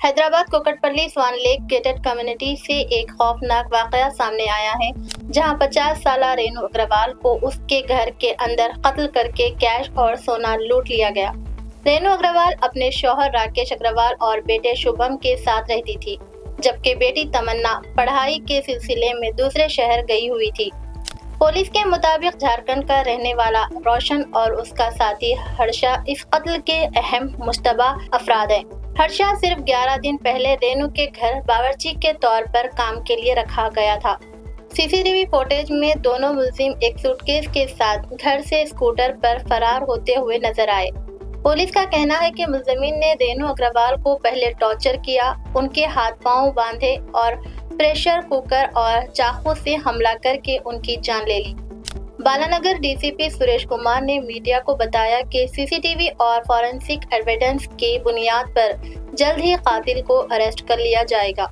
हैदराबाद कोकटपल्ली स्वान lake gated community से एक खौफनाक वाकया सामने आया है, जहां 50 साला रेनू अग्रवाल को उसके घर के अंदर कत्ल करके कैश और सोना लूट लिया गया। रेनू अग्रवाल अपने शौहर राकेश अग्रवाल और बेटे शुभम के साथ रहती थी, जबकि बेटी तमन्ना पढ़ाई के सिलसिले में दूसरे शहर गई हुई थी। पुलिस के मुताबिक झारखंड का रहने वाला रोशन और उसका साथी हर्षा इस कत्ल के अहम मुश्तबा अफराद हैं। हर्षा सिर्फ 11 दिन पहले रेनू के घर बावर्ची के तौर पर काम के लिए रखा गया था। सीसीटीवी फुटेज में दोनों मुलजिम एक सूटकेस के साथ घर से स्कूटर पर फरार होते हुए नजर आए। पुलिस का कहना है कि मुलजिमीन ने रेनू अग्रवाल को पहले टॉर्चर किया, उनके हाथ पांव बांधे और प्रेशर कुकर और चाकू से हमला करके उनकी जान ले ली। बालानगर डीसीपी सुरेश कुमार ने मीडिया को बताया कि सीसीटीवी और फॉरेंसिक एविडेंस की बुनियाद पर जल्द ही कातिल को अरेस्ट कर लिया जाएगा।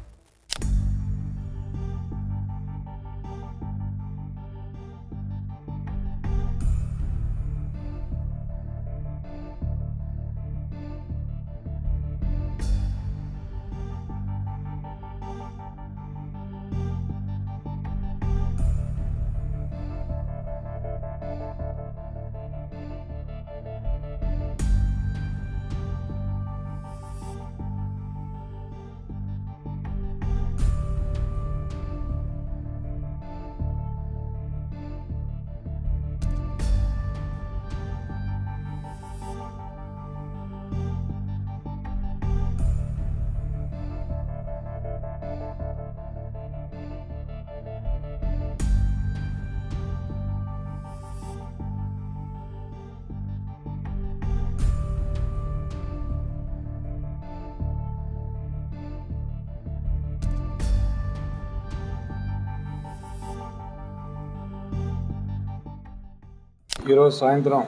ఈరోజు సాయంత్రం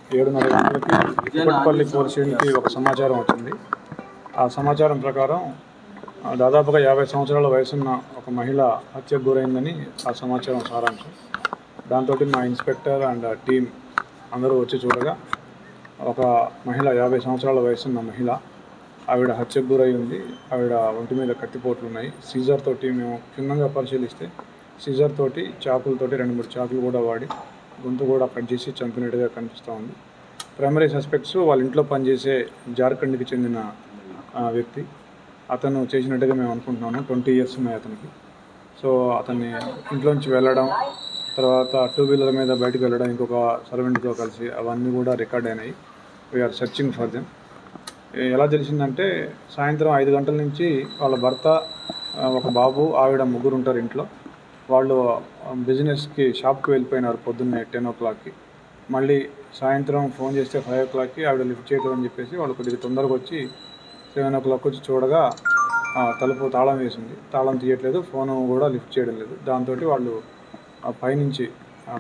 7:30 గంటలకి కోకట్పల్లి పోలీస్ స్టేషన్కి ఒక సమాచారం వచ్చింది. ఆ సమాచారం ప్రకారం దాదాపుగా 50 సంవత్సరాల వయసున్న ఒక మహిళ హత్యకు గురైందని ఆ సమాచారం సారాంశం. దాంతో మా ఇన్స్పెక్టర్ అండ్ టీం అందరూ వచ్చి చూడగా ఒక మహిళ 50 సంవత్సరాల వయసున్న మహిళ, ఆవిడ హత్యకు గురై ఉంది. ఆవిడ ఒంటి మీద కత్తిపోట్లు ఉన్నాయి. సీజర్ తోటి మేము క్షుణ్ణంగా పరిశీలిస్తే సీజర్ తోటి చాకులతోటి 2-3 చాకులు కూడా వాడి గొంతు కూడా కట్ చేసి చంపినట్టుగా కనిపిస్తూ ఉంది. ప్రైమరీ సస్పెక్ట్స్ వాళ్ళ ఇంట్లో పనిచేసే జార్ఖండ్కి చెందిన వ్యక్తి. అతను చేసినట్టుగా మేము అనుకుంటున్నాము. 20 ఇయర్స్ ఉన్నాయి అతనికి. సో అతన్ని ఇంట్లోంచి వెళ్ళడం, తర్వాత 2 వీలర్ మీద బయటకు వెళ్ళడం ఇంకొక సర్వెంట్తో కలిసి, అవన్నీ కూడా రికార్డ్ అయినాయి. We're searching for them. ఎలా తెలిసిందంటే సాయంత్రం 5 గంటల నుంచి వాళ్ళ భర్త, ఒక బాబు, ఆవిడ ముగ్గురు ఉంటారు ఇంట్లో. వాళ్ళు బిజినెస్కి షాప్కి వెళ్ళిపోయినారు పొద్దున్నే 10 o'clockకి. మళ్ళీ సాయంత్రం ఫోన్ చేస్తే 5 o'clockకి ఆవిడ లిఫ్ట్ చేయడం అని చెప్పేసి వాళ్ళు కొద్దిగా తొందరగా వచ్చి 7 o'clock వచ్చి చూడగా తలుపు తాళం వేసింది. తాళం తీయట్లేదు, ఫోను కూడా లిఫ్ట్ చేయడం లేదు. దాంతో వాళ్ళు పైనుంచి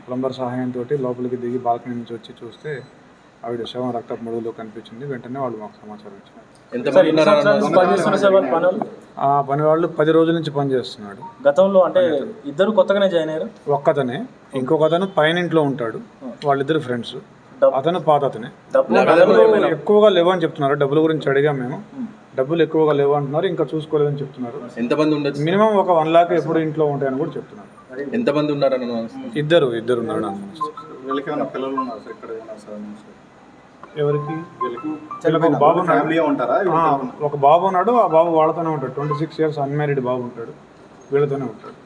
ప్లంబర్ సహాయంతో లోపలికి దిగి బాల్కనీ నుంచి వచ్చి చూస్తే ఆవిడ శవం రక్తపు మడుగులో కనిపించింది. వెంటనే వాళ్ళు మాకు సమాచారం ఇచ్చారు. ఆ పని వాళ్ళు 10 రోజుల నుంచి పనిచేస్తున్నాడు. గతంలో అంటే ఇద్దరు కొత్తగానే జాయిన్ అయ్యారు. ఒక్కతనే, ఇంకొక అతను పైన ఇంట్లో ఉంటాడు. వాళ్ళిద్దరు ఫ్రెండ్స్. అతను పాత అతనే. ఎక్కువగా లేవని చెప్తున్నారు. డబ్బుల గురించి అడిగా మేము. డబ్బులు ఎక్కువగా లేవు అంటున్నారు, ఇంకా చూసుకోలేదని చెప్తున్నారు. ఎంతమంది ఉండొచ్చు? మినిమం ఒక 1 lakh ఎప్పుడు ఇంట్లో ఉంటాయని కూడా చెప్తున్నారు. ఎంతమంది ఉన్నారని? ఇద్దరు ఉన్నారు. ఎవరికి? ఒక బాబు ఉన్నాడు. ఆ బాబు వాళ్ళతోనే ఉంటాడు. 26 years అన్మ్యారీడ్ బాబు ఉంటాడు. వీళ్ళతోనే ఉంటాడు.